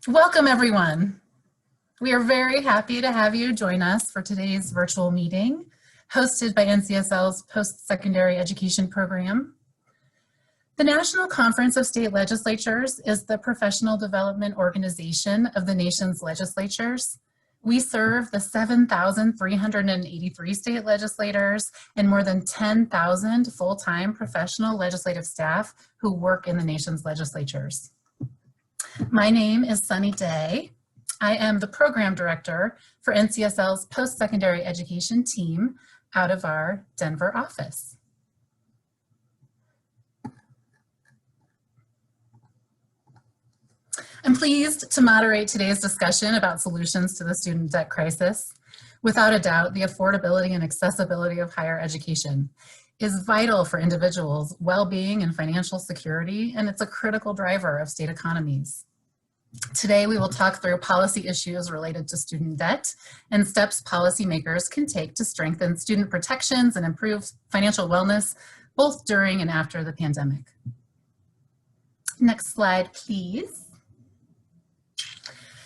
Welcome, everyone. We are very happy to have you join us for today's virtual meeting, hosted by NCSL's Post-Secondary Education Program. The National Conference of State Legislatures is the professional development organization of the nation's legislatures. We serve the 7,383 state legislators and more than 10,000 full-time professional legislative staff who work in the nation's legislatures. My name is Sunny Day. I am the program director for NCSL's post-secondary education team out of our Denver office. I'm pleased to moderate today's discussion about solutions to the student debt crisis. Without a doubt, the affordability and accessibility of higher education is vital for individuals' well-being and financial security, and it's a critical driver of state economies. Today, we will talk through policy issues related to student debt and steps policymakers can take to strengthen student protections and improve financial wellness, both during and after the pandemic. Next slide, please.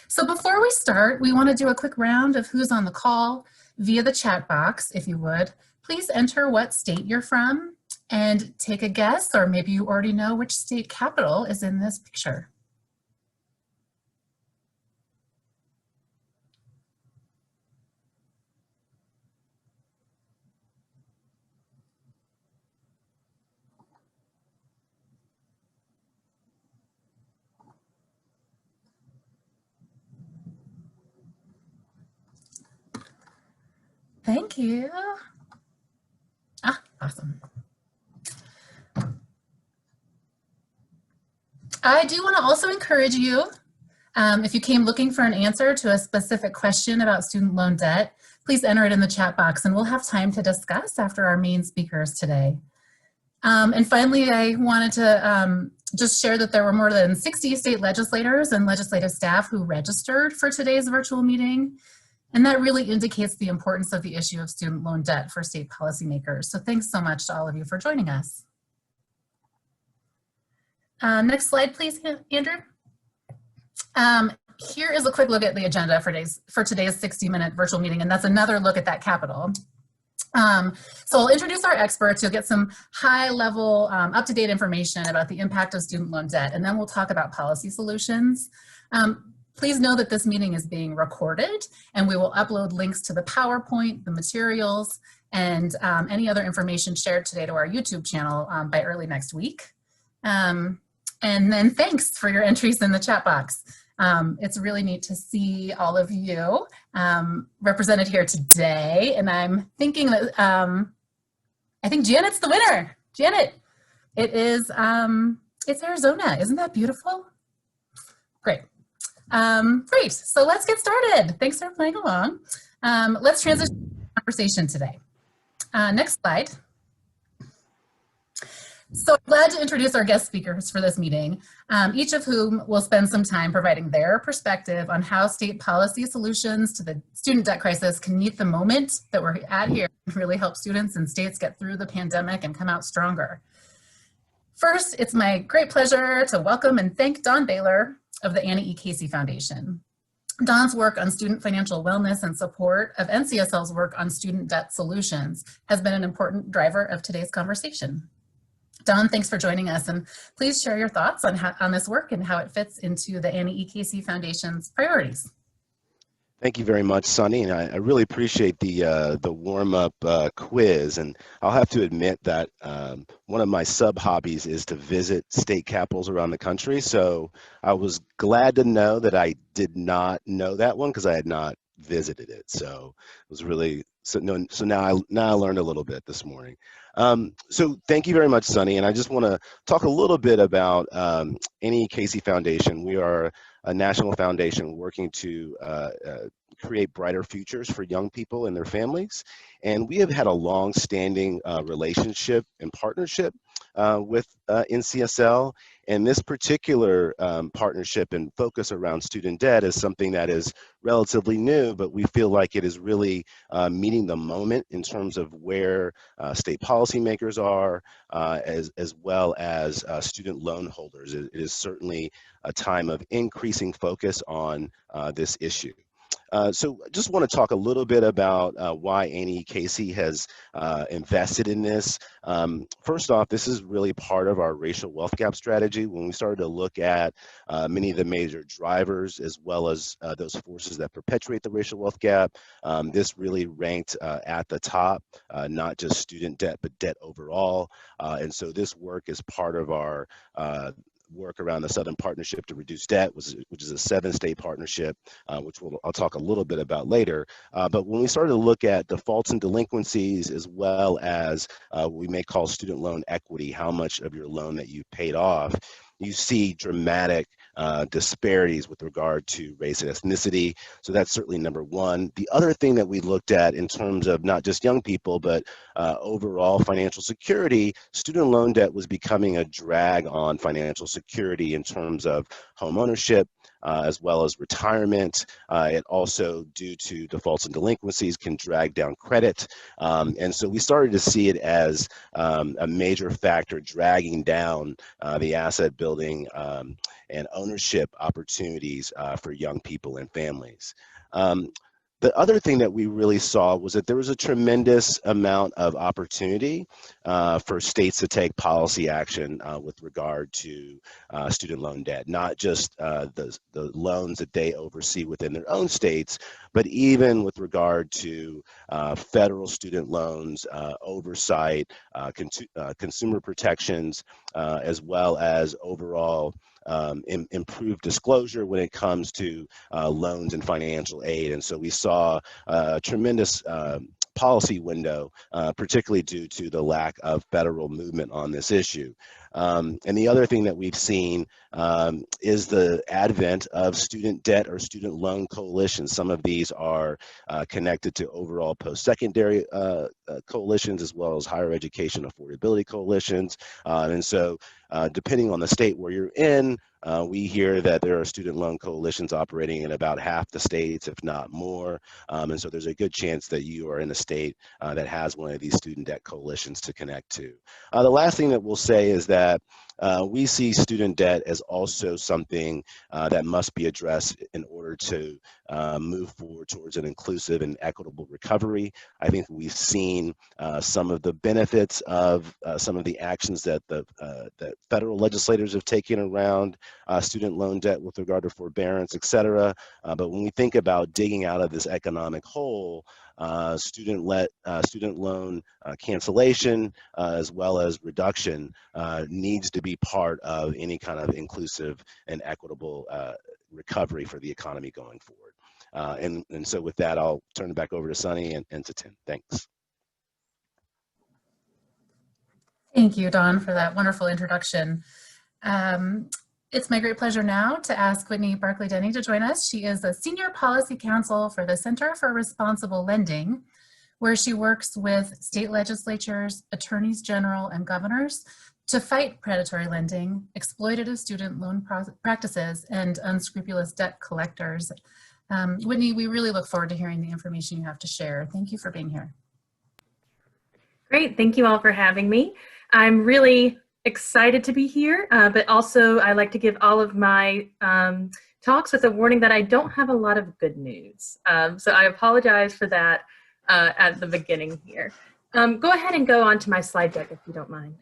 So before we start, we want to do a quick round of who's on the call via the chat box. If you would, please enter what state you're from and take a guess, or maybe you already know which state capital is in this picture. Thank you. Awesome. I do want to also encourage you, if you came looking for an answer to a specific question about student loan debt, please enter it in the chat box and we'll have time to discuss after our main speakers today. And finally, I wanted to just share that there were more than 60 state legislators and legislative staff who registered for today's virtual meeting. And that really indicates the importance of the issue of student loan debt for state policymakers. So thanks so much to all of you for joining us. Next slide, please, Andrew. Here is a quick look at the agenda for today's 60-minute virtual meeting, and that's another look at that capital. So I'll introduce our experts. You'll get some high-level, up-to-date information about the impact of student loan debt, and then we'll talk about policy solutions. Please know that this meeting is being recorded, and we will upload links to the PowerPoint, the materials, and any other information shared today to our YouTube channel by early next week. And then thanks for your entries in the chat box. It's really neat to see all of you represented here today, and I'm thinking that I think Janet's the winner. Janet, it is it's Arizona. Isn't that beautiful? Great. Great, so let's get started. Thanks for playing along. Let's transition to the conversation today. Next slide. So I'm glad to introduce our guest speakers for this meeting, each of whom will spend some time providing their perspective on how state policy solutions to the student debt crisis can meet the moment that we're at here and really help students and states get through the pandemic and come out stronger. First, it's my great pleasure to welcome and thank Don Baylor of the Annie E. Casey Foundation. Don's work on student financial wellness and support of NCSL's work on student debt solutions has been an important driver of today's conversation. Don, thanks for joining us, and please share your thoughts on this work and how it fits into the Annie E. Casey Foundation's priorities. Thank you very much, Sunny, and I really appreciate the warm-up quiz. And I'll have to admit that one of my sub-hobbies is to visit state capitals around the country. So I was glad to know that I did not know that one because I had not visited it. So it was really so now I learned a little bit this morning. So thank you very much, Sunny. And I just want to talk a little bit about Annie E. Casey Foundation. We are a national foundation working to create brighter futures for young people and their families. And we have had a long-standing relationship and partnership with NCSL. And this particular partnership and focus around student debt is something that is relatively new, but we feel like it is really meeting the moment in terms of where state policy policymakers are, as well as student loan holders. It is certainly a time of increasing focus on this issue. So I just want to talk a little bit about why Annie Casey has invested in this. First off, this is really part of our racial wealth gap strategy. When we started to look at many of the major drivers, as well as those forces that perpetuate the racial wealth gap, this really ranked at the top, not just student debt, but debt overall. And so this work is part of our work around the Southern Partnership to Reduce Debt, which is a 7-state partnership, which I'll talk a little bit about later. But when we started to look at defaults and delinquencies, as well as what we may call student loan equity, how much of your loan that you paid off, you see dramatic disparities with regard to race and ethnicity. So that's certainly number one. The other thing that we looked at in terms of not just young people, but overall financial security, student loan debt was becoming a drag on financial security in terms of home ownership, as well as retirement. It also, due to defaults and delinquencies, can drag down credit. And so we started to see it as a major factor dragging down the asset building and ownership opportunities for young people and families. The other thing that we really saw was that there was a tremendous amount of opportunity for states to take policy action with regard to student loan debt, not just the loans that they oversee within their own states, but even with regard to federal student loans, oversight, consumer protections, as well as overall improved disclosure when it comes to loans and financial aid. And so we saw a tremendous policy window, particularly due to the lack of federal movement on this issue. And the other thing that we've seen is the advent of student debt or student loan coalitions. Some of these are connected to overall post-secondary coalitions, as well as higher education affordability coalitions. And so depending on the state where you're in, we hear that there are student loan coalitions operating in about half the states, if not more. And so there's a good chance that you are in a state that has one of these student debt coalitions to connect to. The last thing that we'll say is that we see student debt as also something that must be addressed in order to move forward towards an inclusive and equitable recovery. I think we've seen some of the benefits of some of the actions that that federal legislators have taken around student loan debt with regard to forbearance, et cetera. But when we think about digging out of this economic hole, student loan cancellation, as well as reduction, needs to be part of any kind of inclusive and equitable recovery for the economy going forward. And so with that, I'll turn it back over to Sunny and to Tim. Thanks. Thank you, Don, for that wonderful introduction. It's my great pleasure now to ask Whitney Barkley-Denney to join us. She is a Senior Policy Counsel for the Center for Responsible Lending, where she works with state legislatures, attorneys general, and governors to fight predatory lending, exploitative student loan practices, and unscrupulous debt collectors. Whitney, we really look forward to hearing the information you have to share. Thank you for being here. Great, thank you all for having me. I'm really excited to be here, but also I like to give all of my talks with a warning that I don't have a lot of good news. So I apologize for that at the beginning here. Go ahead and go on to my slide deck if you don't mind.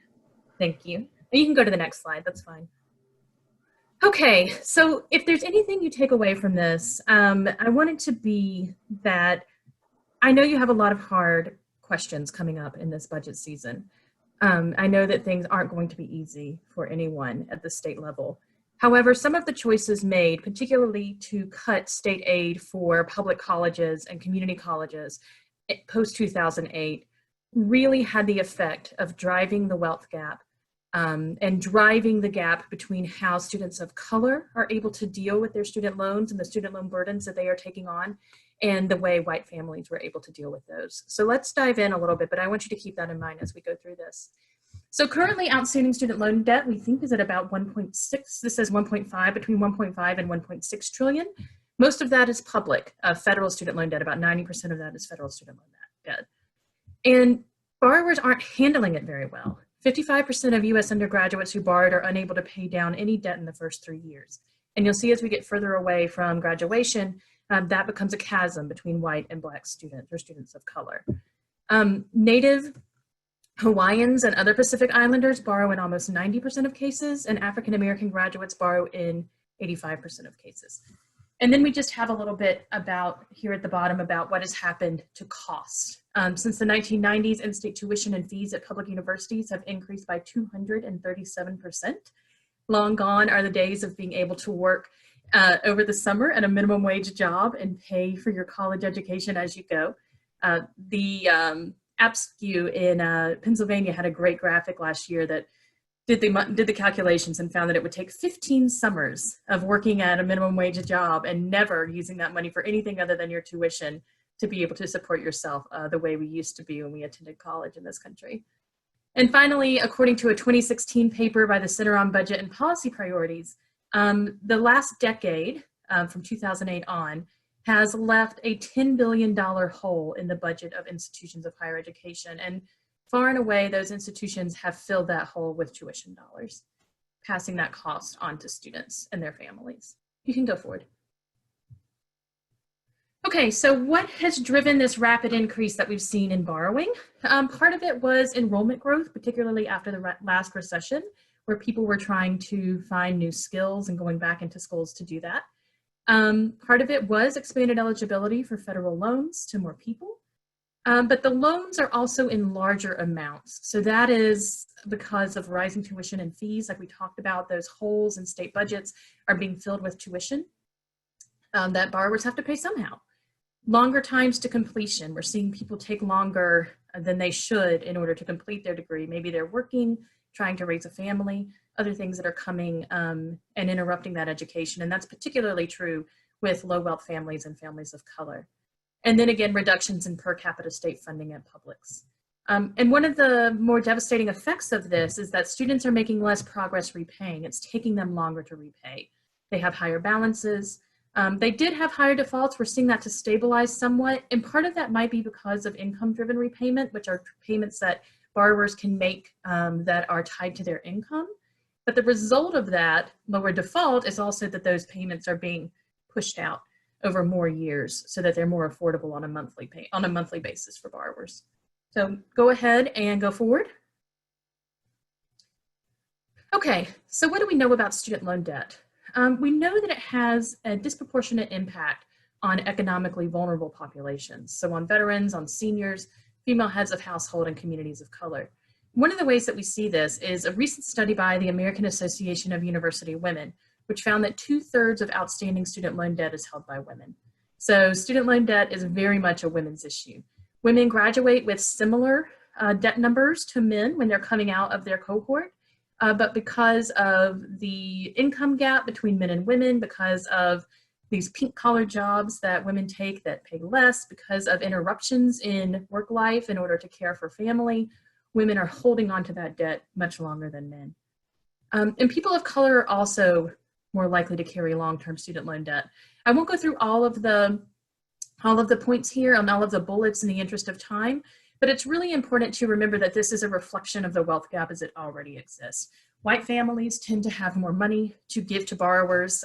Thank you. And you can go to the next slide, that's fine. Okay, so if there's anything you take away from this, I want it to be that I know you have a lot of hard questions coming up in this budget season. I know that things aren't going to be easy for anyone at the state level. However, some of the choices made, particularly to cut state aid for public colleges and community colleges post-2008, really had the effect of driving the wealth gap and driving the gap between how students of color are able to deal with their student loans and the student loan burdens that they are taking on, and the way white families were able to deal with those. So let's dive in a little bit, but I want you to keep that in mind as we go through this. So currently outstanding student loan debt, we think, is at about 1.6, this says 1.5, between 1.5 and 1.6 trillion. Most of that is public, federal student loan debt, about 90% of that is federal student loan debt. And Borrowers aren't handling it very well. 55% of US undergraduates who borrowed are unable to pay down any debt in the first 3 years. And you'll see as we get further away from graduation, that becomes a chasm between white and black students or students of color. Native Hawaiians and other Pacific Islanders borrow in almost 90% of cases, and African American graduates borrow in 85% of cases. And then we just have a little bit about here at the bottom about what has happened to cost. Since the 1990s, in-state tuition and fees at public universities have increased by 237%. Long gone are the days of being able to work over the summer at a minimum wage job and pay for your college education as you go. The APSCU in Pennsylvania had a great graphic last year that did the calculations and found that it would take 15 summers of working at a minimum wage job and never using that money for anything other than your tuition to be able to support yourself the way we used to be when we attended college in this country. And finally, according to a 2016 paper by the Center on Budget and Policy Priorities, the last decade, from 2008 on, has left a $10 billion hole in the budget of institutions of higher education. And far and away, those institutions have filled that hole with tuition dollars, passing that cost on to students and their families. You can go forward. Okay, so what has driven this rapid increase that we've seen in borrowing? Part of it was enrollment growth, particularly after the last recession, where people were trying to find new skills and going back into schools to do that. Part of it was expanded eligibility for federal loans to more people. But the loans are also in larger amounts. So that is because of rising tuition and fees, like we talked about, those holes in state budgets are being filled with tuition that borrowers have to pay somehow. Longer times to completion. We're seeing people take longer than they should in order to complete their degree. Maybe they're working, trying to raise a family, other things that are coming and interrupting that education. And that's particularly true with low wealth families and families of color. And then again, reductions in per capita state funding at publics. And one of the more devastating effects of this is that students are making less progress repaying. It's taking them longer to repay. They have higher balances. They did have higher defaults. We're seeing that to stabilize somewhat. And part of that might be because of income-driven repayment, which are payments that borrowers can make that are tied to their income. But the result of that lower default is also that those payments are being pushed out over more years so that they're more affordable on a monthly basis for borrowers. So go ahead and go forward. Okay, so what do we know about student loan debt? We know that it has a disproportionate impact on economically vulnerable populations. So on veterans, on seniors, female heads of household, and communities of color. One of the ways that we see this is a recent study by the American Association of University Women, which found that 2/3 of outstanding student loan debt is held by women. So student loan debt is very much a women's issue. Women graduate with similar debt numbers to men when they're coming out of their cohort, but because of the income gap between men and women, because of these pink-collar jobs that women take that pay less, because of interruptions in work life in order to care for family, women are holding on to that debt much longer than men. And people of color are also more likely to carry long-term student loan debt. I won't go through all of the points here on all of the bullets in the interest of time, but it's really important to remember that this is a reflection of the wealth gap as it already exists. White families tend to have more money to give to borrowers,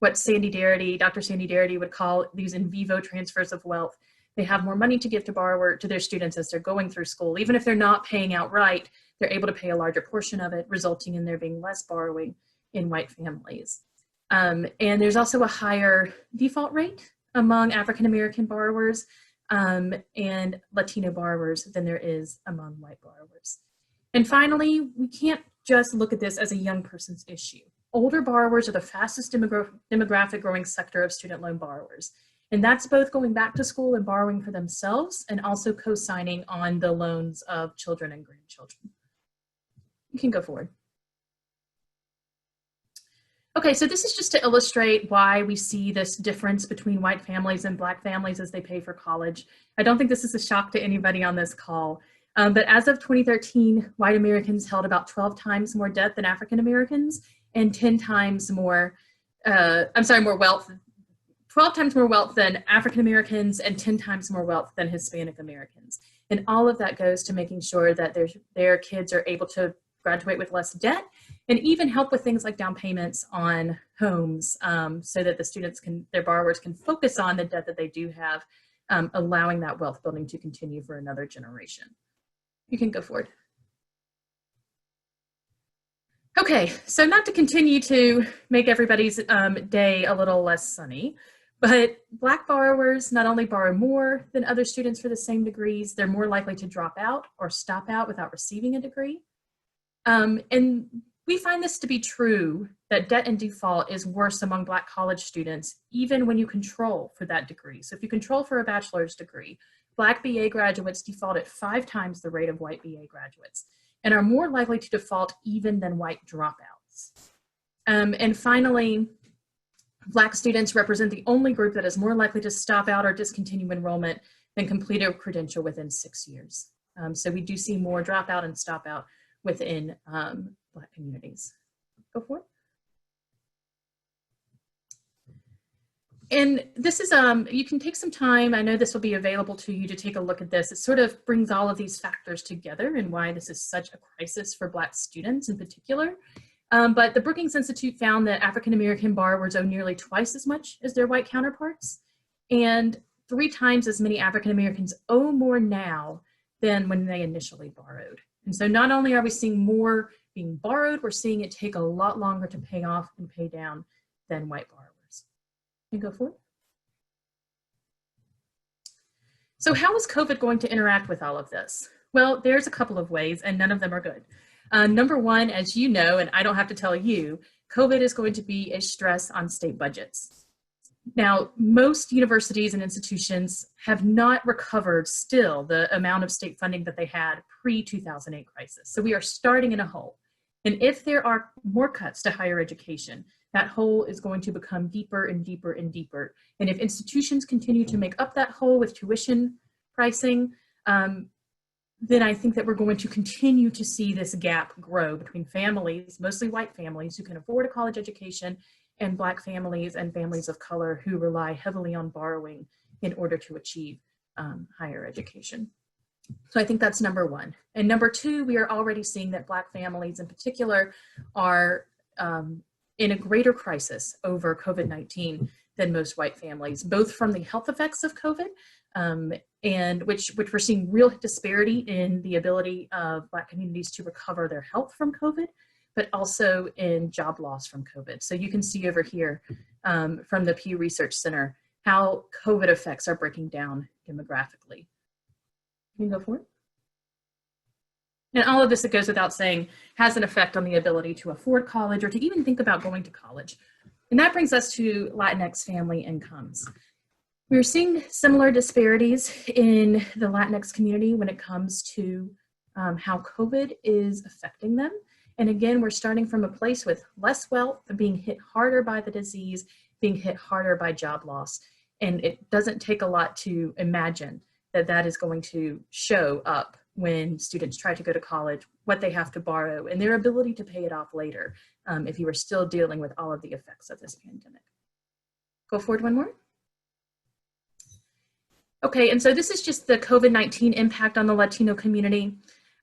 what Dr. Sandy Darity would call these in vivo transfers of wealth. They have more money to give to their students as they're going through school. Even if they're not paying outright, they're able to pay a larger portion of it, resulting in there being less borrowing in white families. And there's also a higher default rate among African American borrowers and Latino borrowers than there is among white borrowers. And finally, we can't just look at this as a young person's issue. Older borrowers are the fastest demographic growing sector of student loan borrowers. And that's both going back to school and borrowing for themselves and also co-signing on the loans of children and grandchildren. You can go forward. Okay, so this is just to illustrate why we see this difference between white families and black families as they pay for college. I don't think this is a shock to anybody on this call, but as of 2013, white Americans held about 12 times more debt than African Americans and 10 times more, more wealth, 12 times more wealth than African Americans and 10 times more wealth than Hispanic Americans. And all of that goes to making sure that their kids are able to graduate with less debt, and even help with things like down payments on homes, so that their borrowers can focus on the debt that they do have, allowing that wealth building to continue for another generation. You can go forward. Okay, so not to continue to make everybody's day a little less sunny, but Black borrowers not only borrow more than other students for the same degrees, they're more likely to drop out or stop out without receiving a degree. And we find this to be true, that debt and default is worse among Black college students, even when you control for that degree. So if you control for a bachelor's degree, Black BA graduates default at 5 times the rate of white BA graduates, and are more likely to default even than white dropouts. And finally, Black students represent the only group that is more likely to stop out or discontinue enrollment than complete a credential within 6 years. So we do see more dropout and stop out within Black communities. Go for it. And this is, you can take some time, I know this will be available to you to take a look at this. It sort of brings all of these factors together and why this is such a crisis for Black students in particular. But the Brookings Institute found that African-American borrowers owe nearly twice as much as their white counterparts, and 3 times as many African-Americans owe more now than when they initially borrowed. And so not only are we seeing more being borrowed, we're seeing it take a lot longer to pay off and pay down than white borrowers. You go for it. So how is COVID going to interact with all of this? Well, there's a couple of ways, and none of them are good. Number one, as you know, and I don't have to tell you, COVID is going to be a stress on state budgets. Now, most universities and institutions have not recovered still the amount of state funding that they had pre-2008 crisis. So we are starting in a hole. And if there are more cuts to higher education, that hole is going to become deeper and deeper and deeper. And if institutions continue to make up that hole with tuition pricing, then I think that we're going to continue to see this gap grow between families, mostly white families who can afford a college education, and Black families and families of color who rely heavily on borrowing in order to achieve higher education. So I think that's number one. And number two, we are already seeing that Black families in particular are in a greater crisis over COVID-19 than most white families, both from the health effects of COVID, and which we're seeing real disparity in the ability of Black communities to recover their health from COVID, but also in job loss from COVID. So you can see over here from the Pew Research Center how COVID effects are breaking down demographically. You can go for it. And all of this, it goes without saying, has an effect on the ability to afford college or to even think about going to college. And that brings us to Latinx family incomes. We're seeing similar disparities in the Latinx community when it comes to how COVID is affecting them. And again, we're starting from a place with less wealth, being hit harder by the disease, being hit harder by job loss. And it doesn't take a lot to imagine that that is going to show up when students try to go to college, what they have to borrow, and their ability to pay it off later if you are still dealing with all of the effects of this pandemic. Go forward one more. Okay, and so this is just the COVID-19 impact on the Latino community.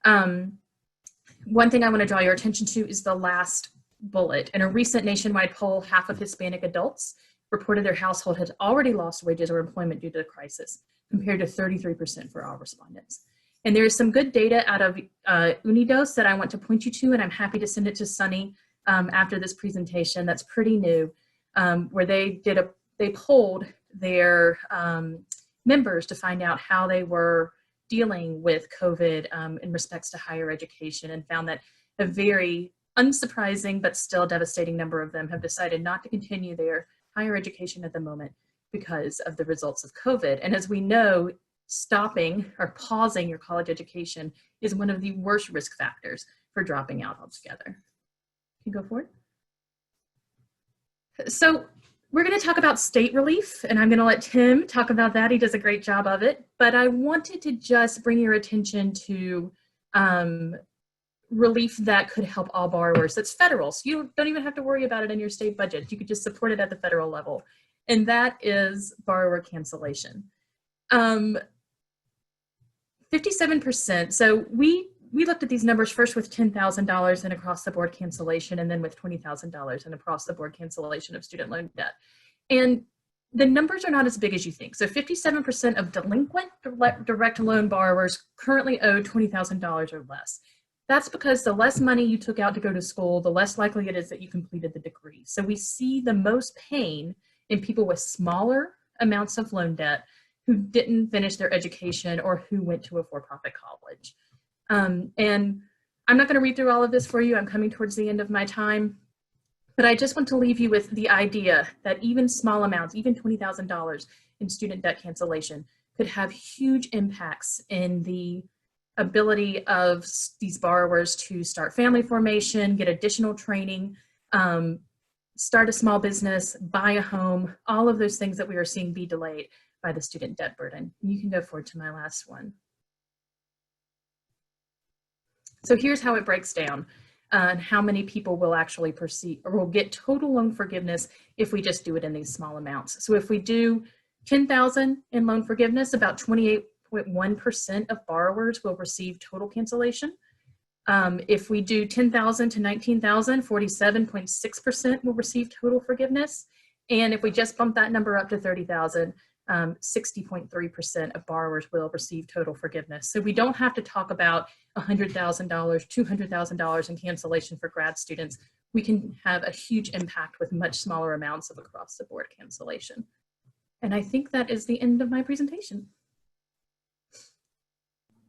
One thing I want to draw your attention to is the last bullet. In a recent nationwide poll, half of Hispanic adults reported their household had already lost wages or employment due to the crisis, compared to 33% for all respondents. And there is some good data out of Unidos that I want to point you to, and I'm happy to send it to Sunny after this presentation. That's pretty new, where they polled their members to find out how they were dealing with COVID in respects to higher education, and found that a very unsurprising but still devastating number of them have decided not to continue their higher education at the moment because of the results of COVID. And as we know, stopping or pausing your college education is one of the worst risk factors for dropping out altogether. Can you go forward? So we're going to talk about state relief, and I'm going to let Tim talk about that. He does a great job of it. But I wanted to just bring your attention to relief that could help all borrowers. That's federal, so you don't even have to worry about it in your state budget. You could just support it at the federal level, and that is borrower cancellation. 57%. So we looked at these numbers first with $10,000 in across the board cancellation, and then with $20,000 in across the board cancellation of student loan debt. And the numbers are not as big as you think. So 57% of delinquent direct loan borrowers currently owe $20,000 or less. That's because the less money you took out to go to school, the less likely it is that you completed the degree. So we see the most pain in people with smaller amounts of loan debt who didn't finish their education or who went to a for-profit college. And I'm not going to read through all of this for you. I'm coming towards the end of my time. But I just want to leave you with the idea that even small amounts, even $20,000 in student debt cancellation, could have huge impacts in the ability of these borrowers to start family formation, get additional training, start a small business, buy a home, all of those things that we are seeing be delayed by the student debt burden. You can go forward to my last one. So here's how it breaks down and how many people will actually proceed or will get total loan forgiveness if we just do it in these small amounts. So if we do $10,000 in loan forgiveness, about 28.1% of borrowers will receive total cancellation. If we do $10,000 to $19,000, 47.6% will receive total forgiveness. And if we just bump that number up to $30,000, 60.3% of borrowers will receive total forgiveness. So we don't have to talk about $100,000, $200,000 in cancellation for grad students. We can have a huge impact with much smaller amounts of across the board cancellation. And I think that is the end of my presentation.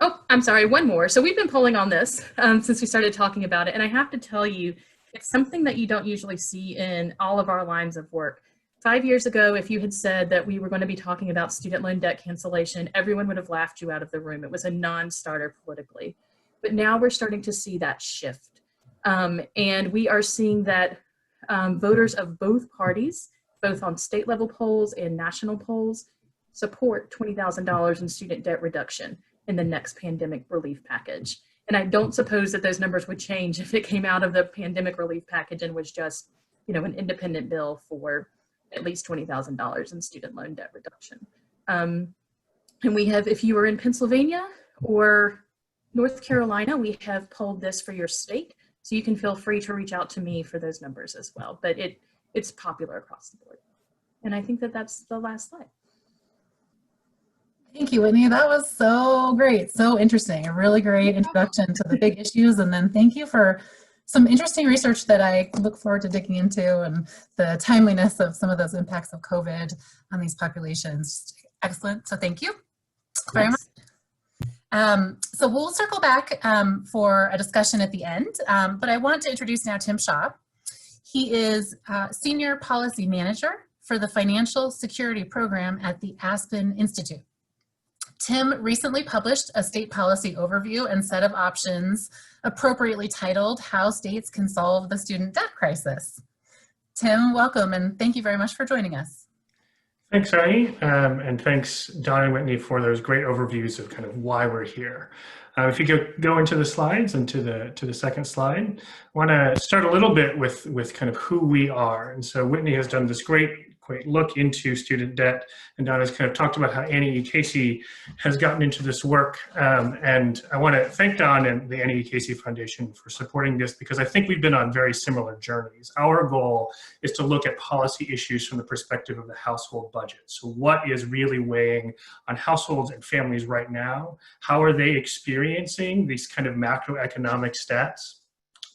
Oh, I'm sorry, one more. So we've been polling on this since we started talking about it. And I have to tell you, it's something that you don't usually see in all of our lines of work. 5 years ago, if you had said that we were going to be talking about student loan debt cancellation, everyone would have laughed you out of the room. It was a non-starter politically. But now we're starting to see that shift. And we are seeing that voters of both parties, both on state level polls and national polls, support $20,000 in student debt reduction in the next pandemic relief package. And I don't suppose that those numbers would change if it came out of the pandemic relief package and was just, you know, an independent bill for at least $20,000 in student loan debt reduction. And we have, if you were in Pennsylvania or North Carolina, we have polled this for your state. So you can feel free to reach out to me for those numbers as well. But it's popular across the board. And I think that that's the last slide. Thank you, Whitney. That was so great, so interesting. A really great introduction to the big issues. And then thank you for some interesting research that I look forward to digging into and the timeliness of some of those impacts of COVID on these populations. Excellent. So thank you very much. So we'll circle back for a discussion at the end, but I want to introduce now Tim Shaw. He is Senior Policy Manager for the Financial Security Program at the Aspen Institute. Tim recently published a state policy overview and set of options appropriately titled How States Can Solve the Student Debt Crisis. Tim, welcome, and thank you very much for joining us. Thanks, Arnie, and thanks, Don and Whitney, for those great overviews of kind of why we're here. If you could go into the slides and to the second slide, I want to start a little bit with kind of who we are. And so Whitney has done this great look into student debt, and Don has kind of talked about how Annie E. Casey has gotten into this work. And I want to thank Don and the Annie E. Casey Foundation for supporting this, because I think we've been on very similar journeys. Our goal is to look at policy issues from the perspective of the household budget. So what is really weighing on households and families right now? How are they experiencing these kind of macroeconomic stats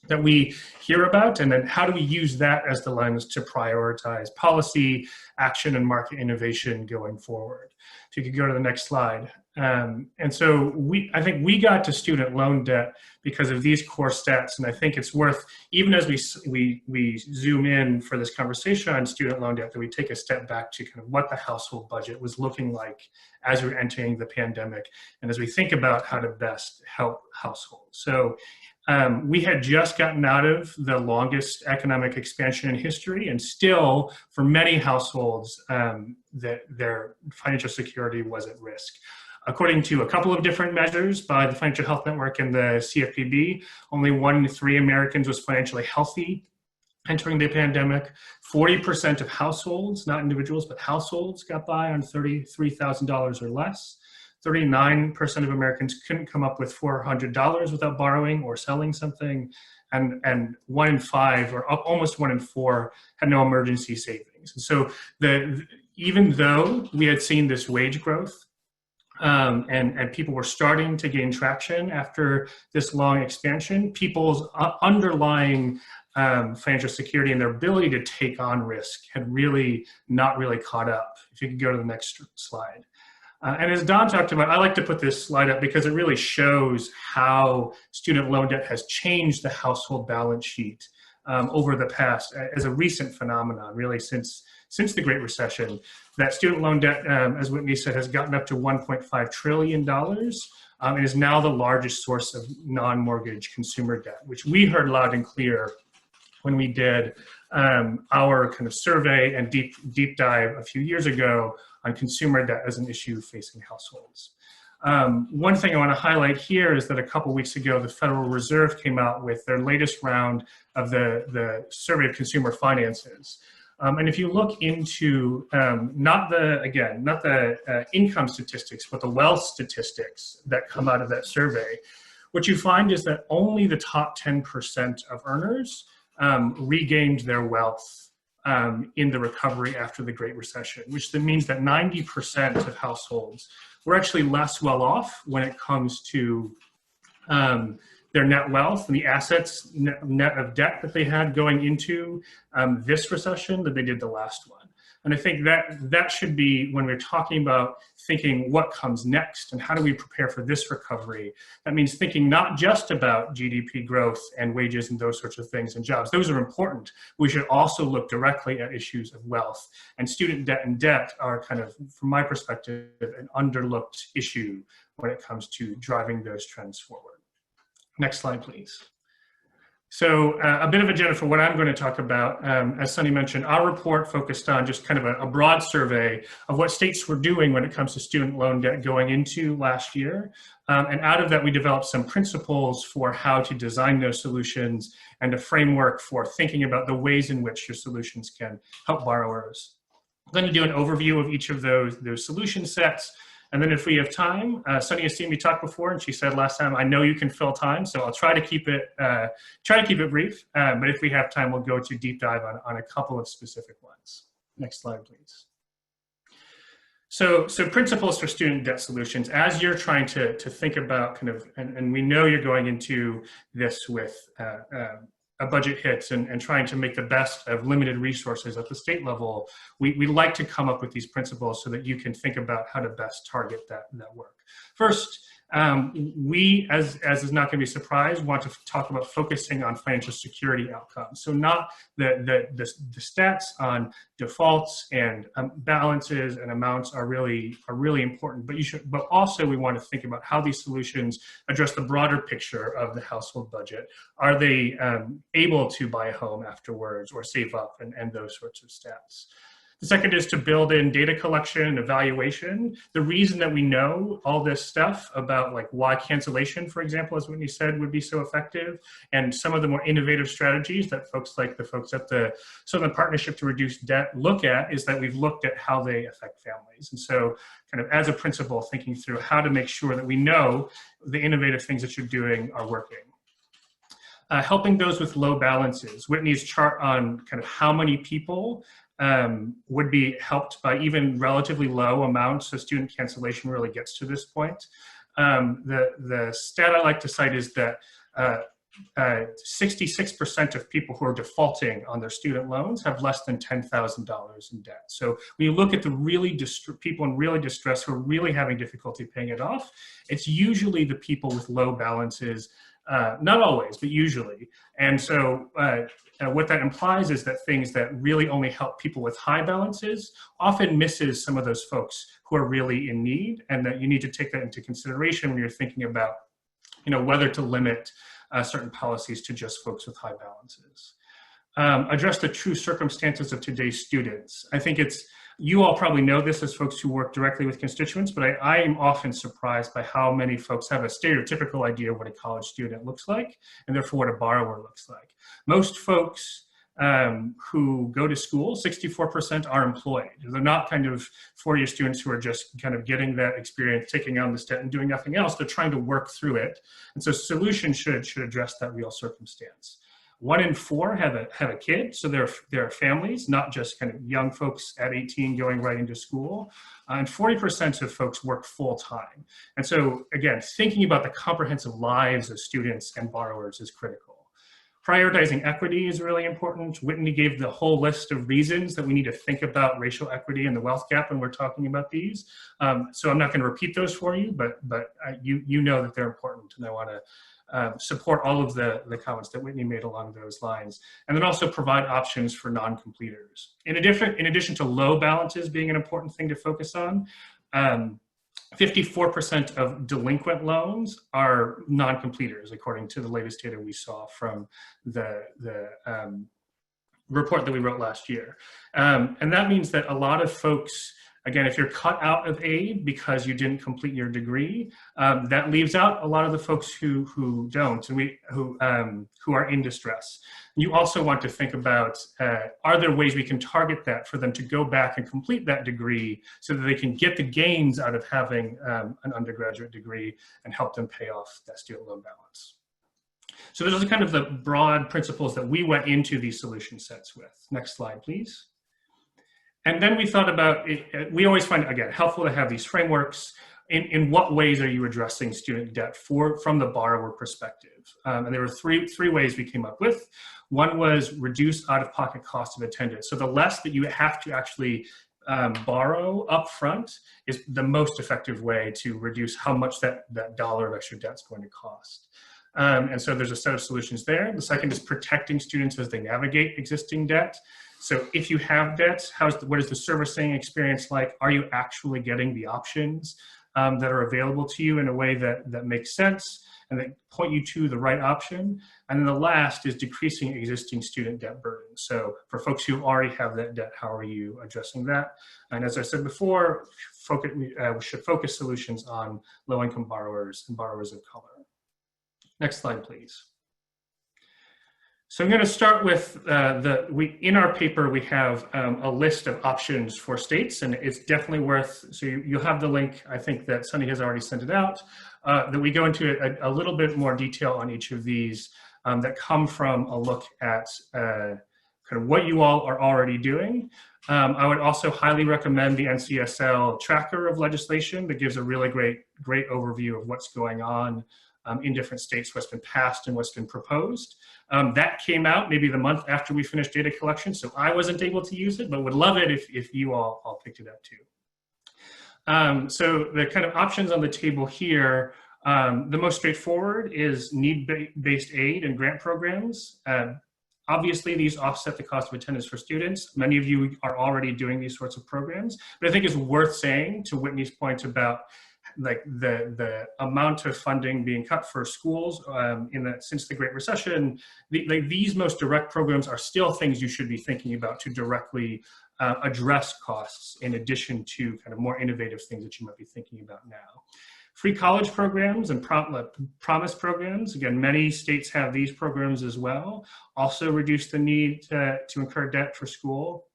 that we hear about, and then how do we use that as the lens to prioritize policy, action, and market innovation going forward? If you could go to the next slide. And so I think we got to student loan debt because of these core stats, and I think it's worth, even as we zoom in for this conversation on student loan debt, that we take a step back to kind of what the household budget was looking like as we're entering the pandemic, and as we think about how to best help households. So we had just gotten out of the longest economic expansion in history, and still, for many households, that their financial security was at risk. According to a couple of different measures by the Financial Health Network and the CFPB, only 1 in 3 Americans was financially healthy entering the pandemic. 40% of households, not individuals, but households, got by on $33,000 or less. 39% of Americans couldn't come up with $400 without borrowing or selling something, and 1 in 5, or almost 1 in 4, had no emergency savings. And so even though we had seen this wage growth, and people were starting to gain traction after this long expansion, people's underlying financial security and their ability to take on risk had not really caught up. If you could go to the next slide. And as Don talked about, I like to put this slide up because it really shows how student loan debt has changed the household balance sheet over the past, as a recent phenomenon, really since the Great Recession. That student loan debt, as Whitney said, has gotten up to $1.5 trillion and is now the largest source of non-mortgage consumer debt, which we heard loud and clear when we did our kind of survey and deep dive a few years ago on consumer debt as an issue facing households. One thing I want to highlight here is that a couple weeks ago, the Federal Reserve came out with their latest round of the survey of consumer finances. And if you look into not the income statistics, but the wealth statistics that come out of that survey, what you find is that only the top 10% of earners regained their wealth in the recovery after the Great Recession, which means that 90% of households were actually less well off when it comes to their net wealth and the assets net of debt that they had going into this recession than they did the last one. And I think that should be, when we're talking about thinking what comes next and how do we prepare for this recovery, that means thinking not just about GDP growth and wages and those sorts of things and jobs. Those are important. We should also look directly at issues of wealth. And student debt and debt are kind of, from my perspective, an underlooked issue when it comes to driving those trends forward. Next slide, please. So a bit of agenda for what I'm going to talk about. As Sunny mentioned, our report focused on just kind of a broad survey of what states were doing when it comes to student loan debt going into last year. And out of that, we developed some principles for how to design those solutions and a framework for thinking about the ways in which your solutions can help borrowers. I'm going to do an overview of each of those solution sets. And then if we have time, Sunny has seen me talk before, and she said last time, I know you can fill time, so I'll try to keep it brief. But if we have time, we'll go to deep dive on a couple of specific ones. Next slide, please. So principles for student debt solutions, as you're trying to think about kind of, and we know you're going into this with a budget hits and trying to make the best of limited resources at the state level, we like to come up with these principles so that you can think about how to best target that work. First, we, as is not going to be a surprise, want to talk about focusing on financial security outcomes. So not the stats on defaults and balances and amounts are really important, but also we want to think about how these solutions address the broader picture of the household budget. Are they able to buy a home afterwards or save up and those sorts of stats? The second is to build in data collection and evaluation. The reason that we know all this stuff about like why cancellation, for example, as Whitney said, would be so effective, and some of the more innovative strategies that folks like the folks at the Southern Partnership to Reduce Debt look at, is that we've looked at how they affect families. And so kind of as a principle, thinking through how to make sure that we know the innovative things that you're doing are working. Helping those with low balances. Whitney's chart on kind of how many people would be helped by even relatively low amounts. So student cancellation really gets to this point. The stat I like to cite is that 66% of people who are defaulting on their student loans have less than $10,000 in debt. So when you look at the people in really distress who are really having difficulty paying it off, it's usually the people with low balances. Not always, but usually. And so what that implies is that things that really only help people with high balances often misses some of those folks who are really in need, and that you need to take that into consideration when you're thinking about, whether to limit certain policies to just folks with high balances. Address the true circumstances of today's students. I think you all probably know this as folks who work directly with constituents, but I am often surprised by how many folks have a stereotypical idea of what a college student looks like, and therefore what a borrower looks like. Most folks who go to school, 64% are employed. They're not kind of four-year students who are just kind of getting that experience, taking on this debt and doing nothing else. They're trying to work through it. And so solutions should address that real circumstance. 1 in 4 have a kid, so they're families, not just kind of young folks at 18 going right into school. And 40% of folks work full time. And so again, thinking about the comprehensive lives of students and borrowers is critical. Prioritizing equity is really important. Whitney gave the whole list of reasons that we need to think about racial equity and the wealth gap when we're talking about these. So I'm not going to repeat those for you, but you know that they're important, and I want to support all of the comments that Whitney made along those lines. And then also provide options for non-completers. In addition to low balances being an important thing to focus on, 54% of delinquent loans are non-completers, according to the latest data we saw from the report that we wrote last year. And that means that a lot of folks, again, if you're cut out of aid because you didn't complete your degree, that leaves out a lot of the folks who don't, and who are in distress. You also want to think about, are there ways we can target that for them to go back and complete that degree so that they can get the gains out of having an undergraduate degree and help them pay off that student loan balance. So those are kind of the broad principles that we went into these solution sets with. Next slide, please. And then we thought about it. We always find, again, helpful to have these frameworks. In what ways are you addressing student debt from the borrower perspective? And there were three ways we came up with. One was reduce out-of-pocket cost of attendance. So the less that you have to actually borrow upfront is the most effective way to reduce how much that dollar of extra debt is going to cost. And so there's a set of solutions there. The second is protecting students as they navigate existing debt. So if you have debt, what is the servicing experience like? Are you actually getting the options that are available to you in a way that makes sense and that point you to the right option? And then the last is decreasing existing student debt burden. So for folks who already have that debt, how are you addressing that? And as I said before, we should focus solutions on low-income borrowers and borrowers of color. Next slide, please. So I'm going to start with in our paper, we have a list of options for states, and it's definitely worth, so you'll have the link, I think that Sunny has already sent it out, that we go into a little bit more detail on each of these that come from a look at kind of what you all are already doing. I would also highly recommend the NCSL tracker of legislation that gives a really great overview of what's going on in different states, what's been passed and what's been proposed. That came out maybe the month after we finished data collection, so I wasn't able to use it, but would love it if you all picked it up too. So the kind of options on the table here, the most straightforward is need-based aid and grant programs. Obviously, these offset the cost of attendance for students. Many of you are already doing these sorts of programs, but I think it's worth saying, to Whitney's point about like the amount of funding being cut for schools since the Great Recession, these most direct programs are still things you should be thinking about to directly address costs, in addition to kind of more innovative things that you might be thinking about now. Free college programs and promise programs, again, many states have these programs as well, also reduce the need to incur debt for school.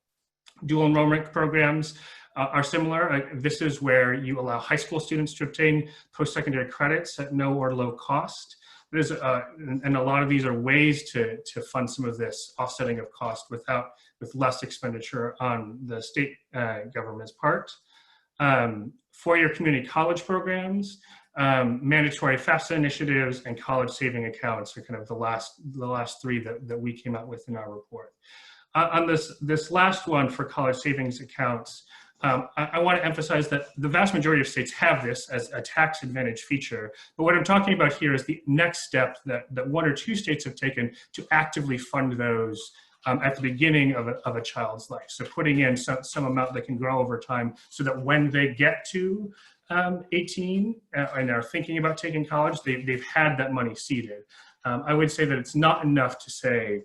Dual enrollment programs are similar. This is where you allow high school students to obtain post-secondary credits at no or low cost. And a lot of these are ways to fund some of this offsetting of cost with less expenditure on the state government's part. Four-year community college programs, mandatory FAFSA initiatives, and college saving accounts are kind of the last three that we came out with in our report. On this last one for college savings accounts, I want to emphasize that the vast majority of states have this as a tax advantage feature, but what I'm talking about here is the next step that 1 or 2 states have taken to actively fund those at the beginning of a child's life. So putting in some amount that can grow over time so that when they get to 18 and are thinking about taking college, they've had that money seeded. I would say that it's not enough to say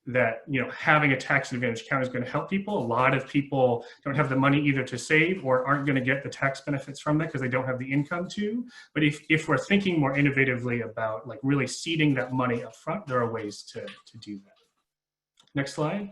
that having a tax advantage account is going to help people. A lot of people don't have the money either to save or aren't going to get the tax benefits from it because they don't have the income to. But if we're thinking more innovatively about like really seeding that money up front, there are ways to do that. Next slide.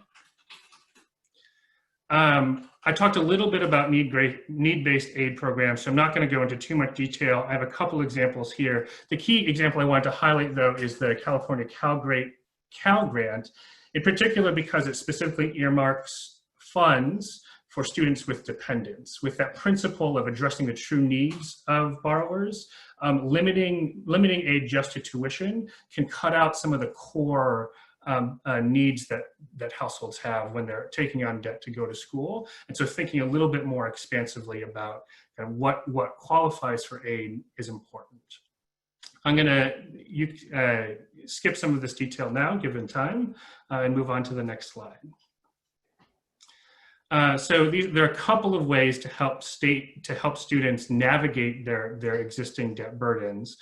I talked a little bit about need-based aid programs, so I'm not going to go into too much detail. I have a couple examples here. The key example I wanted to highlight, though, is the California Cal Grant, in particular because it specifically earmarks funds for students with dependents, with that principle of addressing the true needs of borrowers. Limiting aid just to tuition can cut out some of the core needs that households have when they're taking on debt to go to school. And so thinking a little bit more expansively about kind of what qualifies for aid is important. I'm gonna skip some of this detail now, given time, and move on to the next slide. So there are a couple of ways to help students navigate their existing debt burdens.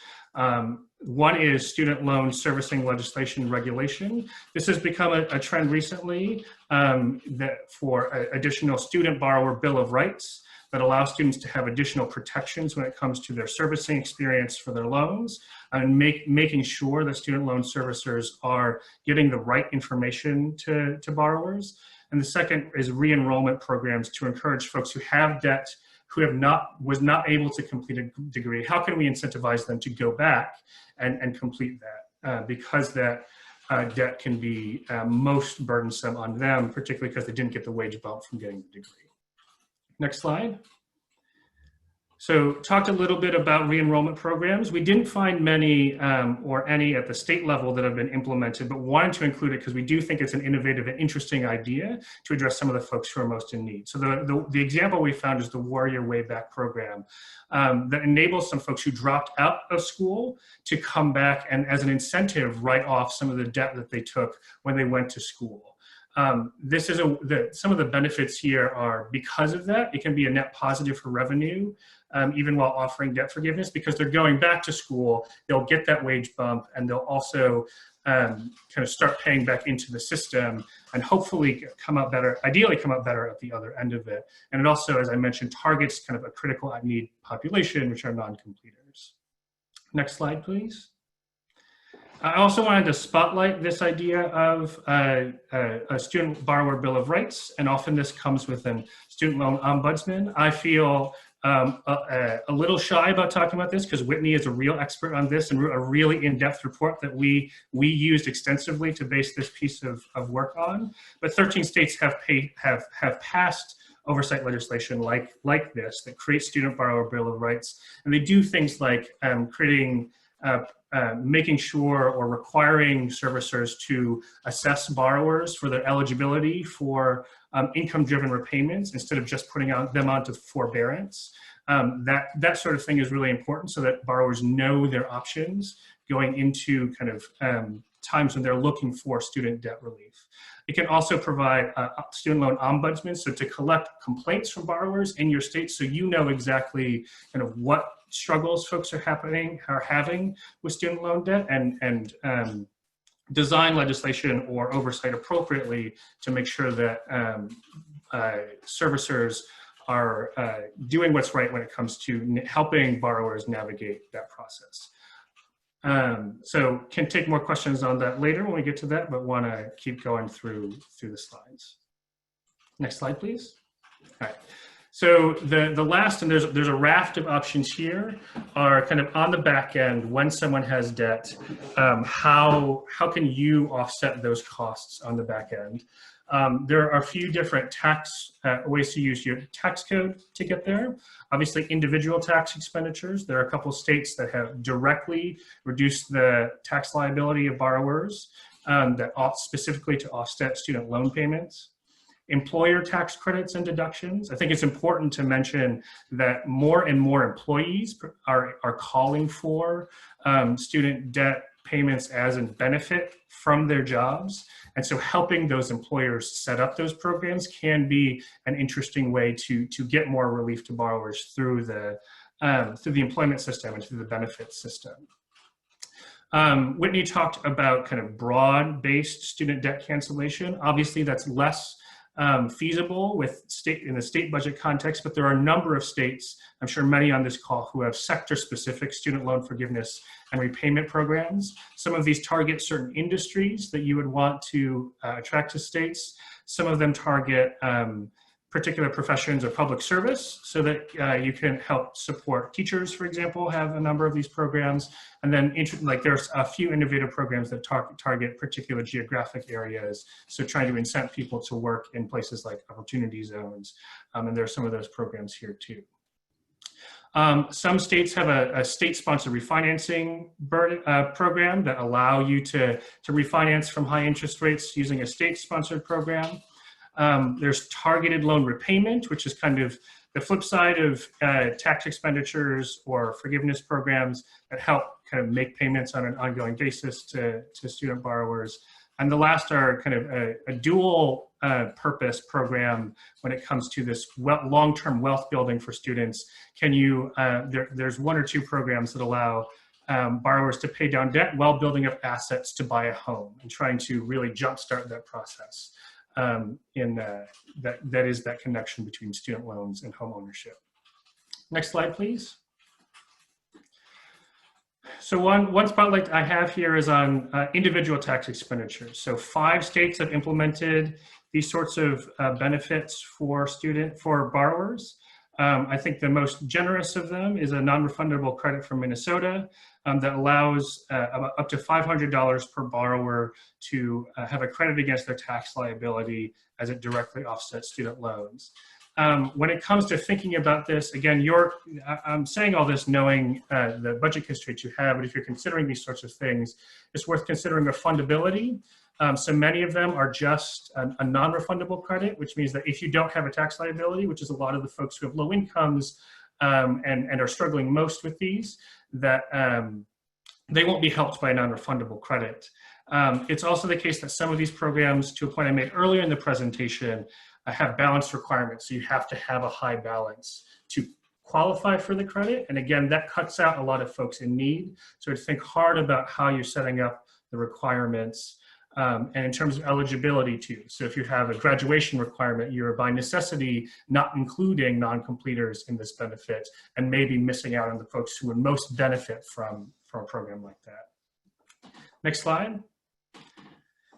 One is student loan servicing legislation and regulation. This has become a trend recently for additional student borrower bill of rights that allows students to have additional protections when it comes to their servicing experience for their loans, and making sure that student loan servicers are getting the right information to borrowers. And the second is re-enrollment programs to encourage folks who have debt, who was not able to complete a degree. How can we incentivize them to go back and complete that? Because that debt can be most burdensome on them, particularly because they didn't get the wage bump from getting the degree. Next slide. So talked a little bit about re-enrollment programs. We didn't find many or any at the state level that have been implemented, but wanted to include it because we do think it's an innovative and interesting idea to address some of the folks who are most in need. So the example we found is the Warrior Way Back program that enables some folks who dropped out of school to come back and, as an incentive, write off some of the debt that they took when they went to school. This is some of the benefits here are because of that, it can be a net positive for revenue, even while offering debt forgiveness, because they're going back to school, they'll get that wage bump, and they'll also kind of start paying back into the system and hopefully ideally come out better at the other end of it. And it also, as I mentioned, targets kind of a critical need population, which are non-completers. Next slide, please. I also wanted to spotlight this idea of a student borrower bill of rights, and often this comes with a student loan ombudsman. I feel a little shy about talking about this because Whitney is a real expert on this and a really in-depth report that we used extensively to base this piece of work on. But 13 states have passed oversight legislation like this that creates student borrower bill of rights, and they do things like creating making sure or requiring servicers to assess borrowers for their eligibility for income-driven repayments instead of just putting them onto forbearance. That sort of thing is really important so that borrowers know their options going into kind of times when they're looking for student debt relief. It can also provide student loan ombudsmen, so to collect complaints from borrowers in your state so you know exactly kind of what struggles folks are having with student loan debt, and design legislation or oversight appropriately to make sure that servicers are doing what's right when it comes to helping borrowers navigate that process. So can take more questions on that later when we get to that, but want to keep going through the slides. Next slide, please. All right. So the last, and there's a raft of options here, are kind of on the back end when someone has debt. How can you offset those costs on the back end? There are a few different tax ways to use your tax code to get there. Obviously, individual tax expenditures. There are a couple states that have directly reduced the tax liability of borrowers that specifically to offset student loan payments. Employer tax credits and deductions. I think it's important to mention that more and more employees are calling for student debt payments as a benefit from their jobs. And so helping those employers set up those programs can be an interesting way to get more relief to borrowers through the employment system and through the benefits system. Whitney talked about kind of broad-based student debt cancellation. Obviously, that's less feasible with in the state budget context, but there are a number of states, I'm sure many on this call, who have sector-specific student loan forgiveness and repayment programs. Some of these target certain industries that you would want to attract to states. Some of them target particular professions or public service, so that you can help support teachers, for example, have a number of these programs. And then there's a few innovative programs that target particular geographic areas. So trying to incent people to work in places like opportunity zones. And there are some of those programs here too. Some states have a state-sponsored refinancing program that allow you to refinance from high interest rates using a state-sponsored program. There's targeted loan repayment, which is kind of the flip side of tax expenditures or forgiveness programs that help kind of make payments on an ongoing basis to student borrowers. And the last are kind of a dual purpose program when it comes to this long-term wealth building for students. There's one or two programs that allow borrowers to pay down debt while building up assets to buy a home and trying to really jumpstart that process. That is that connection between student loans and home ownership. Next slide, please. So one spotlight I have here is on individual tax expenditures. So 5 states have implemented these sorts of benefits for borrowers. I think the most generous of them is a non-refundable credit from Minnesota that allows up to $500 per borrower to have a credit against their tax liability as it directly offsets student loans. When it comes to thinking about this, again, I'm saying all this knowing the budget constraints you have, but if you're considering these sorts of things, it's worth considering refundability. So many of them are just a non-refundable credit, which means that if you don't have a tax liability, which is a lot of the folks who have low incomes and are struggling most with these, that they won't be helped by a non-refundable credit. It's also the case that some of these programs, to a point I made earlier in the presentation, have balance requirements. So you have to have a high balance to qualify for the credit. And again, that cuts out a lot of folks in need. So to think hard about how you're setting up the requirements and in terms of eligibility too. So if you have a graduation requirement, you're by necessity not including non-completers in this benefit and maybe missing out on the folks who would most benefit from a program like that. Next slide.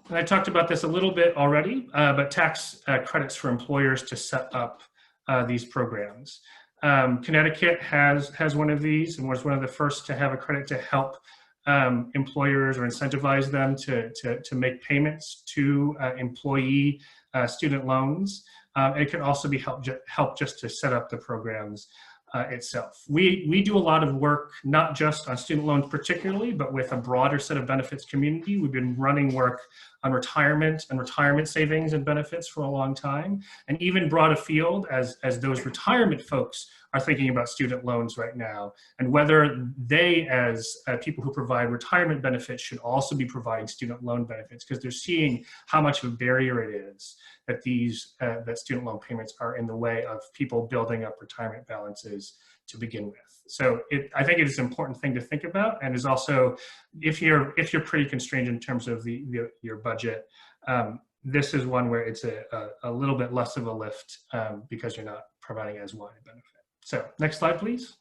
And I talked about this a little bit already, but tax credits for employers to set up these programs. Connecticut has one of these and was one of the first to have a credit to help employers or incentivize them to make payments to employee student loans. It can also be help just to set up the programs itself. We do a lot of work, not just on student loans particularly, but with a broader set of benefits community. We've been running work on retirement and retirement savings and benefits for a long time, and even broad afield as those retirement folks are thinking about student loans right now, and whether they, as people who provide retirement benefits, should also be providing student loan benefits, because they're seeing how much of a barrier it is that that student loan payments are in the way of people building up retirement balances to begin with. So I think it is an important thing to think about, and is also, if you're pretty constrained in terms of your budget, this is one where it's a little bit less of a lift because you're not providing as wide a benefit. So next slide, please.